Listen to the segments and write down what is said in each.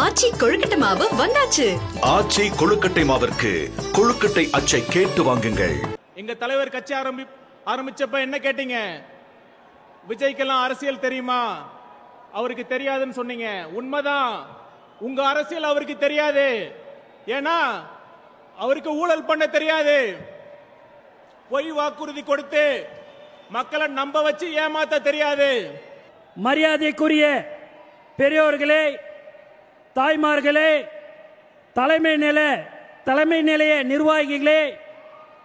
ஆச்சி கொழுக்கட்டை மாவு வந்தாச்சு. ஆச்சி கொழுக்கட்டை மாவிற்கு கொழுக்கட்டை அச்சை கேட்டு வாங்குங்கள். எங்க தலைவர் கட்சி ஆரம்பிச்சப்ப என்ன கேட்டீங்க? விஜய்க்கெல்லாம் அரசியல் தெரியுமா? அவருக்கு தெரியாதுன்னு சொன்னீங்க. உண்மைதான், உங்க அரசியல் அவருக்கு தெரியாது. ஏன்னா அவருக்கு ஊழல் பண்ண தெரியாது. பொய் வாக்குறுதி கொடுத்து மக்களை நம்ப வச்சு ஏமாத்த தெரியாது. மரியாதைக்குரிய பெரியோர்களே, தாய்மார்களே, தலைமை நிலைய நிர்வாகிகளே,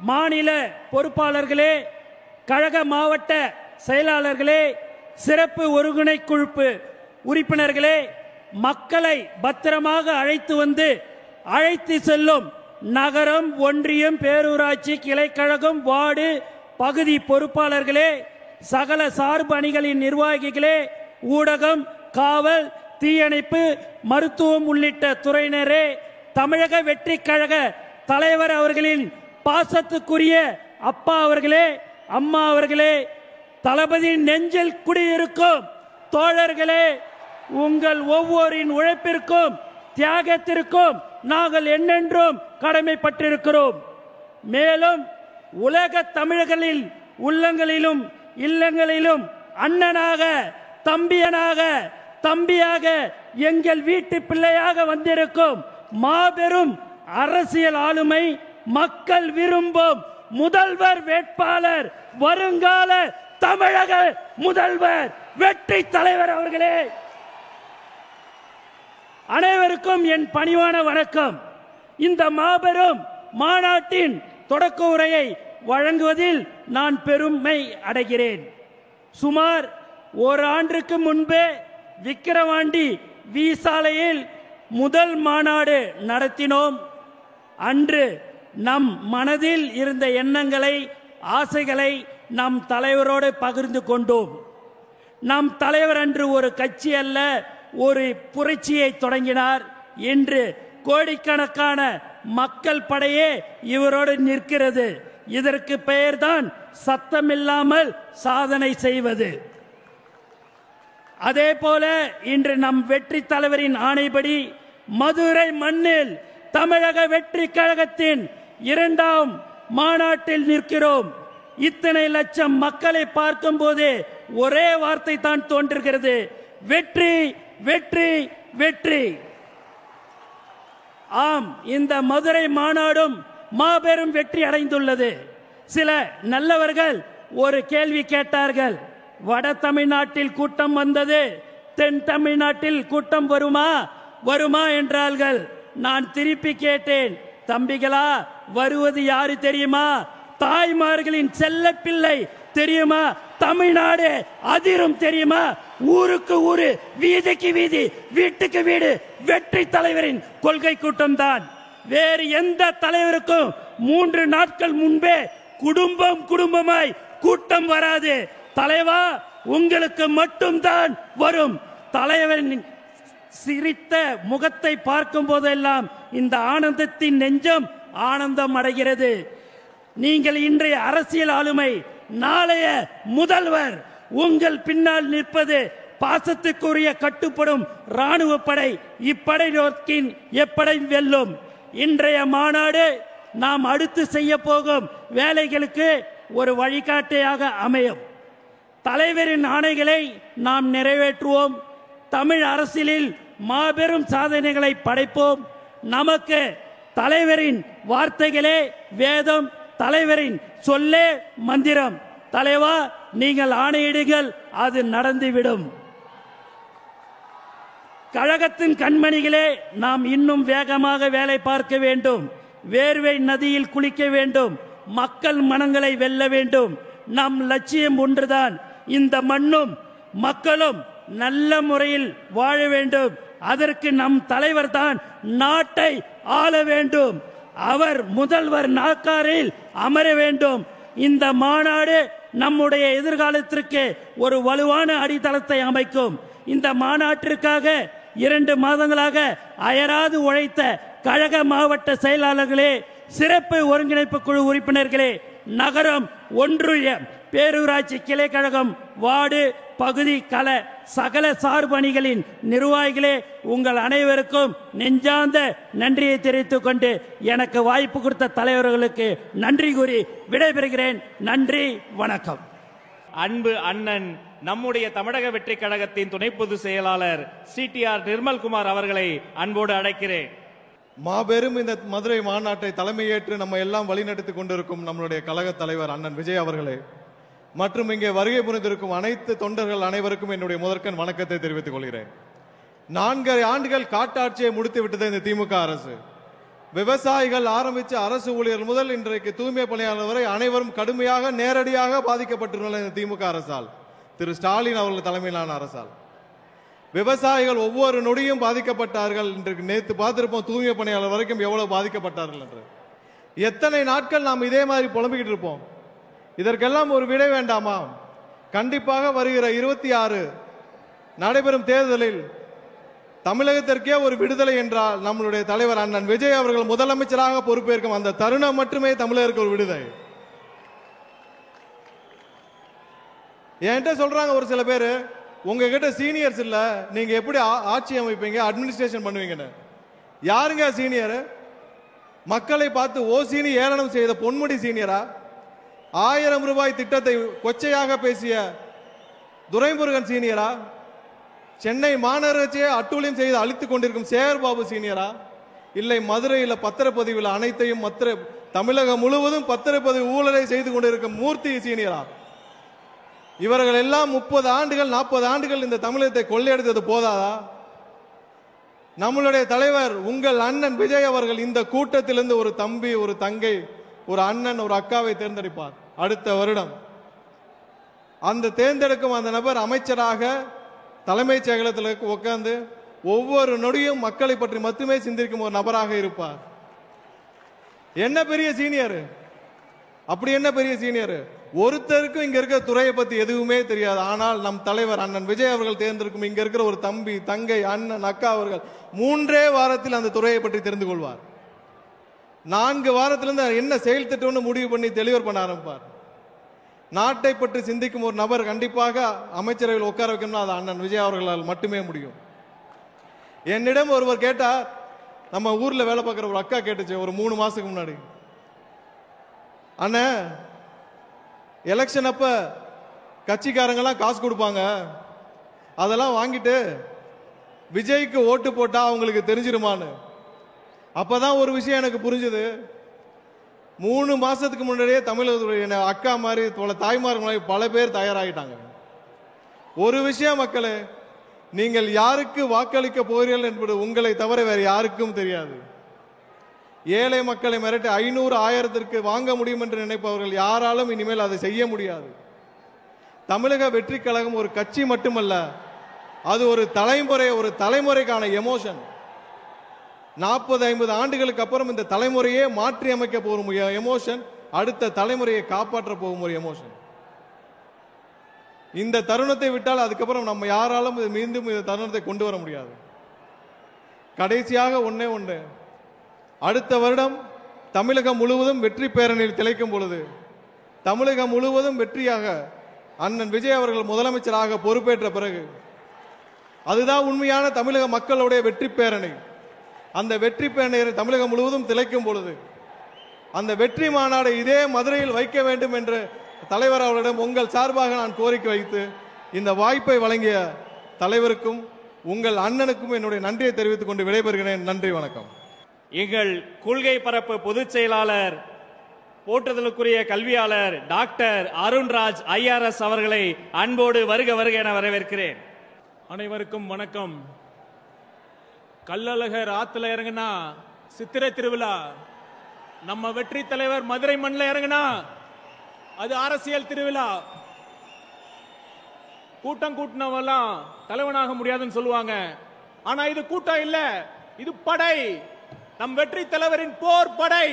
மாநில பொறுப்பாளர்களே, கழக மாவட்ட செயலாளர்களே, சிறப்பு ஒருங்கிணைக்குழு உறுப்பினர்களே, மக்களை பத்திரமாக அழைத்து செல்லும் நகரம், ஒன்றியம், பேரூராட்சி, கிளைக்கழகம், வார்டு, பகுதி பொறுப்பாளர்களே, சகல சார்பு அணிகளின் நிர்வாகிகளே, ஊடகம், காவல், தீயணைப்பு, மருத்துவம் உள்ளிட்ட துறையினரே, தமிழக வெற்றி கழக தலைவர் அவர்களின் பாசத்துக்குரிய அப்பா அவர்களே, அம்மா அவர்களே, தளபதி நெஞ்சில் குடியிருக்கும் தோழர்களே, உங்கள் ஒவ்வொருவரின் உழைப்பிற்கும் தியாகத்திற்கும் நாங்கள் என்னென்றும் கடமைப்பட்டிருக்கிறோம். மேலும் உலக தமிழர்களின் உள்ளங்களிலும் இல்லங்களிலும் அண்ணனாக, தம்பியாக எங்கள் வீட்டு பிள்ளையாக வந்திருக்கும் மாபெரும் அரசியல் ஆளுமை, மக்கள் விரும்பும் முதல்வர் வேட்பாளர், வருங்கால தமிழக முதல்வர், வெற்றி தலைவர் அவர்களே, அனைவருக்கும் என் பணிவான வணக்கம். இந்த மாபெரும் மாநாட்டின் தொடக்க உரையை வழங்குவதில் நான் பெருமை அடைகிறேன். சுமார் ஒரு ஆண்டுக்கு முன்பே விக்கிரவாண்டி வி சாலையில் முதல் மாநாடு நடத்தினோம். அன்று நம் மனதில் இருந்த எண்ணங்களை, ஆசைகளை நம் தலைவரோடு பகிர்ந்து கொண்டோம். நம் தலைவர் அன்று ஒரு கட்சி அல்ல, ஒரு புரட்சியை தொடங்கினார். இன்று கோடிக்கணக்கான மக்கள் படையே இவரோடு நிற்கிறது. இதற்கு பெயர்தான் சத்தமில்லாமல் சாதனை செய்வது. அதே போல இன்று நம் வெற்றி தலைவரின் ஆணைப்படி மதுரை மண்ணில் தமிழக வெற்றி கழகத்தின் 2ஆம் மாநாட்டில் நிற்கிறோம். இத்தனை லட்சம் மக்களை பார்க்கும் போதே ஒரே வார்த்தை தான் தோன்றுகிறது: வெற்றி, வெற்றி, வெற்றி. ஆம், இந்த மதுரை மாநாடும் மாபெரும் வெற்றி அடைந்துள்ளது. சில நல்லவர்கள் ஒரு கேள்வி கேட்டார்கள்: வட தமிழ்நாட்டில் கூட்டம் வந்தது, தென் தமிழ்நாட்டில் கூட்டம் வருமா என்றார்கள். நான் திருப்பி கேட்டேன்: தம்பிகளா, வருவது யாரு தெரியுமா? தாய்மார்களின் செல்ல பிள்ளை தெரியுமா? தமிழ்நாடு அதிரும் தெரியுமா? ஊருக்கு ஊரு, வீதிக்கு வீதி, வீட்டுக்கு வீடு வெற்றி தலைவரின் கொள்கை கூட்டம் தான். வேறு எந்த தலைவருக்கும் 3 நாட்கள் முன்பே குடும்பமாய் கூட்டம் வராது. தலைவா, உங்களுக்கு மட்டும்தான் வரும். தலைவரின் சிரித்த முகத்தை பார்க்கும் போதெல்லாம் இந்த ஆனந்தத்தின் நெஞ்சம் ஆனந்தம் அடைகிறது. நீங்கள் இன்றைய அரசியல் ஆளுமை, நாளைய முதல்வர். உங்கள் பின்னால் நிற்பது பாசத்துக்குரிய கட்டுப்படும் ராணுவ படை. இப்படை நோக்கின் எப்படை வெல்லும். இன்றைய மாநாடு நாம் அடுத்து செய்ய போகும் வேலைகளுக்கு ஒரு வழிகாட்டியாக அமையும். தலைவரின் ஆணைகளை நாம் நிறைவேற்றுவோம். தமிழ் அரசியலில் மாபெரும் சாதனைகளை படைப்போம். நமக்கு தலைவரின் வார்த்தைகளே வேதம், தலைவரின் சொல்லே மந்திரம். தலைவா, நீங்கள் ஆணையிடுங்கள், அது நடந்துவிடும். கழகத்தின் கண்மணிகளே, நாம் இன்னும் வேகமாக வேலை பார்க்க வேண்டும். வேர்வை நதியில் குளிக்க வேண்டும். மக்கள் மனங்களை வெல்ல வேண்டும். நம் லட்சியம் ஒன்றுதான்: இந்த மண்ணும் மக்களும் நல்ல முறையில் வாழ வேண்டும். அதற்கு நம் தலைவர் தான் நாட்டை ஆள வேண்டும். அவர் முதல்வர் நாற்காலியில் அமர வேண்டும். இந்த மாநாடு நம்முடைய எதிர்காலத்திற்கு ஒரு வலுவான அடித்தளத்தை அமைக்கும். இந்த மாநாட்டிற்காக 2 மாதங்களாக அயராது உழைத்த கழக மாவட்ட செயலாளர்களே, சிறப்பு ஒருங்கிணைப்பு குழு உறுப்பினர்களே, நகரம், ஒன்றியம், பேரூராட்சி, கிளைக்கழகம், வார்டு, பகுதி கள சகல சார்பணிகளின் நிர்வாகிகளே, உங்கள் அனைவருக்கும் நெஞ்சார்ந்த நன்றியை தெரிவித்துக் கொண்டு எனக்கு வாய்ப்பு கொடுத்த தலைவர்களுக்கு நன்றி கூறி விடைபெறுகிறேன். நன்றி, வணக்கம். அன்பு அண்ணன் நம்முடைய தமிழக வெற்றி கழகத்தின் துணை பொதுச் செயலாளர் சிடிஆர் நிர்மல்குமார் அவர்களை அன்போடு அழைக்கிறேன். மாபெரும் இந்த மதுரை மாநாட்டை தலைமையேற்று நம்ம எல்லாம் வழிநடத்திக் கொண்டிருக்கும் நம்மளுடைய கழக தலைவர் அண்ணன் விஜய் அவர்களே மற்றும் இங்கே வருகை புரிந்திருக்கும் அனைத்து தொண்டர்கள் அனைவருக்கும் என்னுடைய முதற்கண் வணக்கத்தை தெரிவித்துக் கொள்கிறேன். 4 ஆண்டுகள் காட்டாட்சியை முடித்து விட்டது இந்த திமுக அரசு. விவசாயிகள் ஆரம்பித்த அரசு ஊழியர்கள் முதல் இன்றைக்கு தூய்மை பணியாளர் வரை அனைவரும் கடுமையாக நேரடியாக பாதிக்கப்பட்டுள்ள இந்த திமுக அரசால், திரு ஸ்டாலின் அவர்கள் தலைமையிலான அரசால் விவசாயிகள் ஒவ்வொரு நொடியும் பாதிக்கப்பட்டார்கள். இன்றைக்கு நேற்று பார்த்திருப்போம் தூய்மை பணியாளர் வரைக்கும் எவ்வளவு பாதிக்கப்பட்டார்கள் என்று. எத்தனை நாட்கள் நாம் இதே மாதிரி புலம்பிக்கிட்டு இருப்போம்? இதற்கெல்லாம் ஒரு விடை வேண்டாமா? கண்டிப்பாக வருகிற 26 நடைபெறும் தேர்தலில் தமிழகத்திற்கே ஒரு விடுதலை என்றால் நம்மளுடைய தலைவர் அண்ணன் விஜய் அவர்கள் முதலமைச்சராக பொறுப்பேற்கும் அந்த தருணம் மட்டுமே தமிழருக்கு ஒரு விடுதலை. என்கிட்ட சொல்றாங்க ஒரு சில பேர், உங்ககிட்ட சீனியர்ஸ் இல்ல, நீங்க எப்படி ஆட்சி அமைப்பீங்க, அட்மினிஸ்ட்ரேஷன் பண்ணுவீங்கன்னு. யாருங்க சீனியர்? மக்களை பார்த்து ஓசினி ஏளனம் செய்த பொன்முடி சீனியரா? 1000 ரூபாய் திட்டத்தை கொச்சையாக பேசிய துரைமுருகன் சீனியரா? சென்னை மாநகராட்சியை அட்டூழியம் செய்து அழித்துக் கொண்டிருக்கும் சேகர்பாபு சீனியரா? இல்லை மதுரையில் பத்திரப்பதிவில் அனைத்தையும் தமிழகம் முழுவதும் பத்திரப்பதிவு ஊழலை செய்து கொண்டிருக்கும் மூர்த்தி சீனியரா? இவர்கள் எல்லாம் 30 ஆண்டுகள் 40 ஆண்டுகள் இந்த தமிழகத்தை கொள்ளையடித்தது போதாதா? நம்மளுடைய தலைவர் உங்கள் அண்ணன் விஜய் அவர்கள் இந்த கூட்டத்திலிருந்து ஒரு தம்பி, ஒரு தங்கை, ஒரு அண்ணன், ஒரு அக்காவை தேர்ந்தெடுப்பார் அடுத்த வருடம். அந்த தேர்ந்தெடுக்கும் அந்த நபர் அமைச்சராக தலைமைச் செயலகத்தில் உட்கார்ந்து ஒவ்வொரு நொடியும் மக்களை பற்றி மட்டுமே சிந்திக்கும் ஒரு நபராக இருப்பார். என்ன பெரிய சீனியர்? அப்படி என்ன பெரிய சீனியர்? ஒருத்தருக்கும் இங்க இருக்கிற துறையை பத்தி எதுவுமே தெரியாது. ஆனால் நம் தலைவர் அண்ணன் விஜய் அவர்கள் தேர்ந்தெடுக்கும் இங்க இருக்கிற ஒரு தம்பி, தங்கை, அண்ணன், அக்கா அவர்கள் 3 வாரத்தில் அந்த துறையை பற்றி தெரிந்து கொள்வார். 4 வாரத்திலிருந்து என்ன செயல் திட்டம்னு முடிவு பண்ணி டெலிவர் பண்ண ஆரம்பிப்பார். நாட்டை பற்றி சிந்திக்கும் ஒரு நபர் கண்டிப்பாக அமைச்சரவையில் உட்கார வைக்கணும்னா அது அண்ணன் விஜய் அவர்களால் மட்டுமே முடியும். என்னிடம் ஒருவர் கேட்டார், நம்ம ஊர்ல வேலை பார்க்குற ஒரு அக்கா கேட்டுச்சு ஒரு 3 மாசத்துக்கு முன்னாடி, அண்ணா எலெக்ஷன் அப்ப கட்சிக்காரங்கெல்லாம் காசு கொடுப்பாங்க, அதெல்லாம் வாங்கிட்டு விஜய்க்கு ஓட்டு போட்டா அவங்களுக்கு தெரிஞ்சிருமான்னு. அப்பதான் ஒரு விஷயம் எனக்கு புரிஞ்சுது. 3 மாசத்துக்கு முன்னாடியே தமிழகத்துடைய அக்கா மாதிரி தாய்மார் மாதிரி பல பேர் தயாராகிட்டாங்க. ஒரு விஷயம் மக்களே, நீங்கள் யாருக்கு வாக்களிக்க போகிறீர்கள் என்பது உங்களை தவிர வேற யாருக்கும் தெரியாது. ஏழை மக்களை மிரட்டி 500 1000க்கு வாங்க முடியும் என்று நினைப்பவர்கள் யாராலும் இனிமேல் அதை செய்ய முடியாது. தமிழக வெற்றி கழகம் ஒரு கட்சி மட்டுமல்ல, அது ஒரு தலைமுறைக்கான எமோஷன். 40-50 ஆண்டுகளுக்கு அப்புறம் இந்த தலைமுறையே மாற்றி அமைக்க போகும் எமோஷன், அடுத்த தலைமுறையை காப்பாற்ற போகும் ஒரு எமோஷன். இந்த தருணத்தை விட்டால் அதுக்கப்புறம் நம்ம யாராலும் மீண்டும் இந்த தருணத்தை கொண்டு வர முடியாது. கடைசியாக ஒண்ணே, அடுத்த வருடம் தமிழகம் முழுவதும் வெற்றி பேரணியில் திளைக்கும் பொழுது, தமிழகம் முழுவதும் வெற்றியாக அண்ணன் விஜய் அவர்கள் முதலமைச்சராக பொறுப்பேற்ற பிறகு, அதுதான் உண்மையான தமிழக மக்களுடைய வெற்றி பேரணி. அந்த வெற்றி பேரணியை தமிழகம் முழுவதும் திளைக்கும் பொழுது, அந்த வெற்றி மாநாடு இதே மதுரையில் வைக்க வேண்டும் என்று தலைவர் அவர்களிடம் உங்கள் சார்பாக நான் கோரிக்கை வைத்து இந்த வாய்ப்பை வழங்கிய தலைவருக்கும் உங்கள் அண்ணனுக்கும் என்னுடைய நன்றியை தெரிவித்துக் கொண்டு விடைபெறுகிறேன். நன்றி, வணக்கம். எங்கள் கொள்கை பரப்பு பொதுச் செயலாளர், போற்றுதலுக்குரிய கல்வியாளர் டாக்டர் அருண்ராஜ் ஐஆர்எஸ் அவர்களை அன்போடு வருக வருக என வரவேற்கிறேன். அனைவருக்கும் வணக்கம். கள்ளழகர் ஆத்துல இறங்குனா சித்திரை திருவிழா, நம்ம வெற்றி தலைவர் மதுரை மண்ணில் இறங்குனா அது அரசியல் திருவிழா. கூட்டம் கூட்டினவெல்லாம் தலைவனாக முடியாதுன்னு சொல்லுவாங்க. ஆனா இது கூட்டம் இல்ல, இது படை, நம் வெற்றி தலைவரின் போர் படை.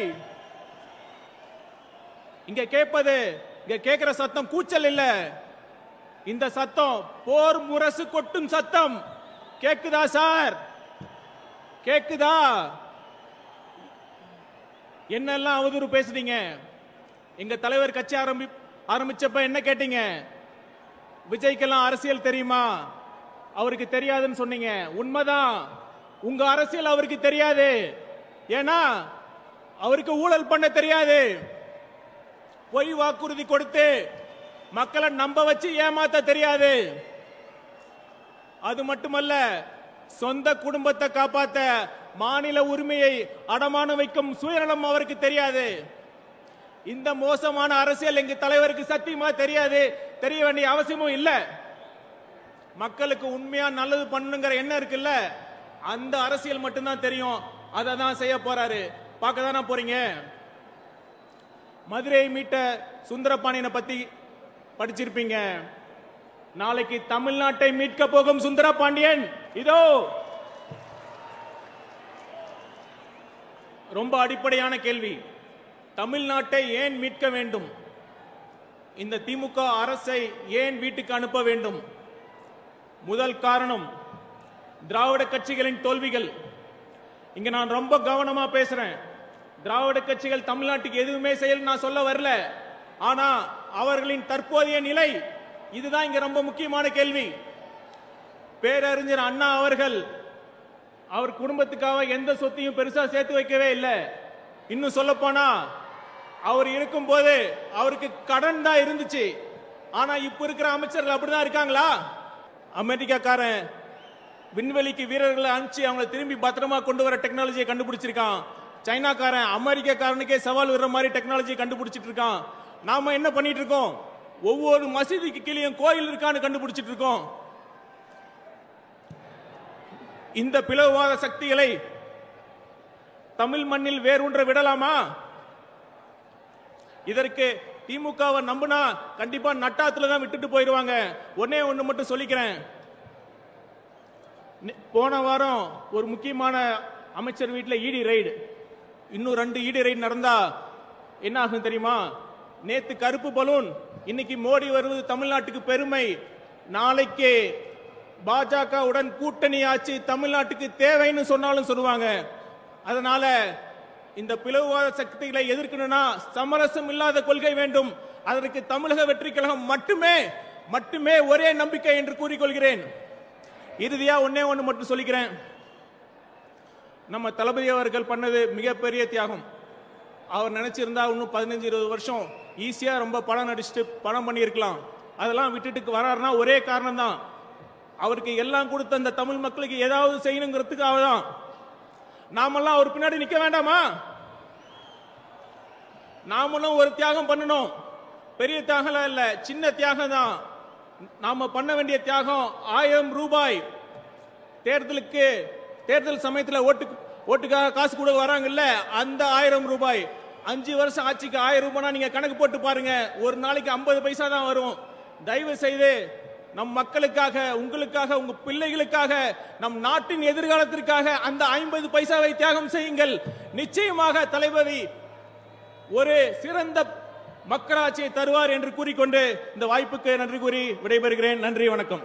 இங்க கேட்கிற சத்தம் கூச்சல் இல்ல, இந்த சத்தம் போர் முரசு கொட்டும் சத்தம். கேக்குதா சார்? கேக்குதா? என்னெல்லாம் அவதூறு பேசுறீங்க? எங்க தலைவர் கட்சி ஆரம்பிச்சப்ப என்ன கேட்டீங்க? விஜய்க்கெல்லாம் அரசியல் தெரியுமா? அவருக்கு தெரியாதுன்னு சொன்னீங்க. உண்மைதான், உங்க அரசியல் அவருக்கு தெரியாது. ஏன்னா அவருக்கு ஊழல் பண்ண தெரியாது. பொய் வாக்குறுதி கொடுத்து மக்களை நம்ப வச்சு ஏமாத்த தெரியாது. அது மட்டுமல்ல, சொந்த குடும்பத்தை காப்பாத்த மாநில உரிமையை அடமானம் வைக்கும் சுயநலம் அவருக்கு தெரியாது. இந்த மோசமான அரசியல் எங்க தலைவருக்கு சத்தியமா தெரியாது. தெரிய வேண்டிய அவசியமும் இல்ல. மக்களுக்கு உண்மையா நல்லது பண்ணுங்கிற எண்ணம் இருக்குல்ல, அந்த அரசியல் மட்டும்தான் தெரியும். அதை தான் செய்ய போறாரு. பார்க்க தானே போறீங்க. மதுரை மீட்ட சுந்தரபாண்டியனை பத்தி படிச்சிருப்பீங்க. நாளைக்கு தமிழ்நாட்டை மீட்க போகும் சுந்தரபாண்டியன் இதோ. ரொம்ப அடிப்படையான கேள்வி. தமிழ்நாட்டை ஏன் மீட்க வேண்டும்? இந்த திமுக அரசை ஏன் வீட்டுக்கு அனுப்ப வேண்டும்? முதல் காரணம் திராவிட கட்சிகளின் தோல்விகள். இங்க நான் ரொம்ப கவனமா பேசுறேன். திராவிட கட்சிகள் தமிழ்நாட்டுக்கு எதுவுமே செய்யல நான் சொல்ல வரல. ஆனா அவர்களின் தற்போதைய நிலை இதுதான் இங்க ரொம்ப முக்கியமான கேள்வி. பேரறிஞர் அண்ணா அவர்கள் அவர் குடும்பத்துக்காக எந்த சொத்தையும் பெருசா சேர்த்து வைக்கவே இல்லை. இன்னும் சொல்ல போனா அவர் இருக்கும் போது அவருக்கு கடன் தான் இருந்துச்சு. ஆனா இப்ப இருக்கிற அமைச்சர்கள் அப்படிதான் இருக்காங்களா? அமெரிக்காக்காரன் விண்வெளிக்கு வீரர்களை அனுப்பிச்சு அவங்களை திரும்பி பத்திரமா கொண்டு வர டெக்னாலஜியை கண்டுபிடிச்சிருக்கான். சைனாக்காரன் அமெரிக்காக்காரனுக்கே சவால் விடுற மாதிரி டெக்னாலஜியை கண்டுபிடிச்சிட்டு இருக்கான். நாம என்ன பண்ணிட்டு இருக்கோம்? ஒவ்வொரு மசீதிக்கு கீழே கோயில் இருக்கான்னு கண்டுபிடிச்சிட்டு இருக்கோம். இந்த பிளவுவாத சக்திகளை தமிழ் மண்ணில் வேரூன்ற விடலாமா? இதற்கு திமுகவை நம்பினா கண்டிப்பா நட்டாத்துல தான் விட்டுட்டு போயிடுவாங்க. ஒன்னே ஒண்ணு மட்டும் சொல்லிக்கிறேன். போன வாரம் ஒரு முக்கியமான அமைச்சர் வீட்டில் இடி ரைடு. இன்னும் 2 இடி ரைடு நடந்தா என்ன ஆகும் தெரியுமா? நேத்து கருப்பு பலூன், இன்னைக்கு மோடி வருவது தமிழ்நாட்டுக்கு பெருமை. நாளைக்கு பாஜகவுடன் கூட்டணி ஆட்சி தமிழ்நாட்டுக்கு தேவைன்னு சொன்னாலும் சொல்லுவாங்க. அதனால இந்த பிளவுவாத சக்திகளை எதிர்க்கணும்னா சமரசம் இல்லாத கொள்கை வேண்டும். அதற்கு தமிழக வெற்றி கழகம் மட்டுமே ஒரே நம்பிக்கை என்று கூறிக்கொள்கிறேன். இறுதியா ஒன்னே ஒன்று மட்டும் சொல்லிக்கிறேன். நம்ம தளபதி அவர்கள் பண்ணது மிகப்பெரிய தியாகம். அவர் நினைச்சிருந்தா இன்னும் 15-20 வருஷம் ஈஸியா ரொம்ப படம் நடிச்சுட்டு படம் பண்ணியிருக்கலாம். அதெல்லாம் விட்டுட்டு வராருன்னா ஒரே காரணம் தான், அவருக்கு எல்லாம் கொடுத்த அந்த தமிழ் மக்களுக்கு ஏதாவது செய்யணுங்கிறதுக்காக தான். நாமெல்லாம் அவர் பின்னாடி நிக்க வேண்டாமா? நாமளும் ஒரு தியாகம் பண்ணணும். பெரிய தியாகம் இல்ல, சின்ன தியாகம் தான். நாம பண்ண வேண்டிய தியாகம் 1000 ரூபாய். தேர்தல் சமயத்தில் ஓட்டுக்காக காசு கூட வராங்கல்ல, அந்த 1000 ரூபாய். 5 வருஷம் ஆட்சிக்கு 1000 ரூபாய் நீங்க கணக்கு போட்டு பாருங்க, ஒரு நாளைக்கு 50 பைசா தான் வரும். தயவு செய்து நம் மக்களுக்காக, உங்களுக்காக, உங்க பிள்ளைகளுக்காக, நம் நாட்டின் எதிர்காலத்திற்காக அந்த 50 பைசாவை தியாகம் செய்யுங்கள். நிச்சயமாக தளபதி ஒரு சிறந்த மக்களாட்சியை தருவார் என்று கூறிக்கொண்டு இந்த வாய்ப்புக்கு நன்றி கூறி விடைபெறுகிறேன். நன்றி, வணக்கம்.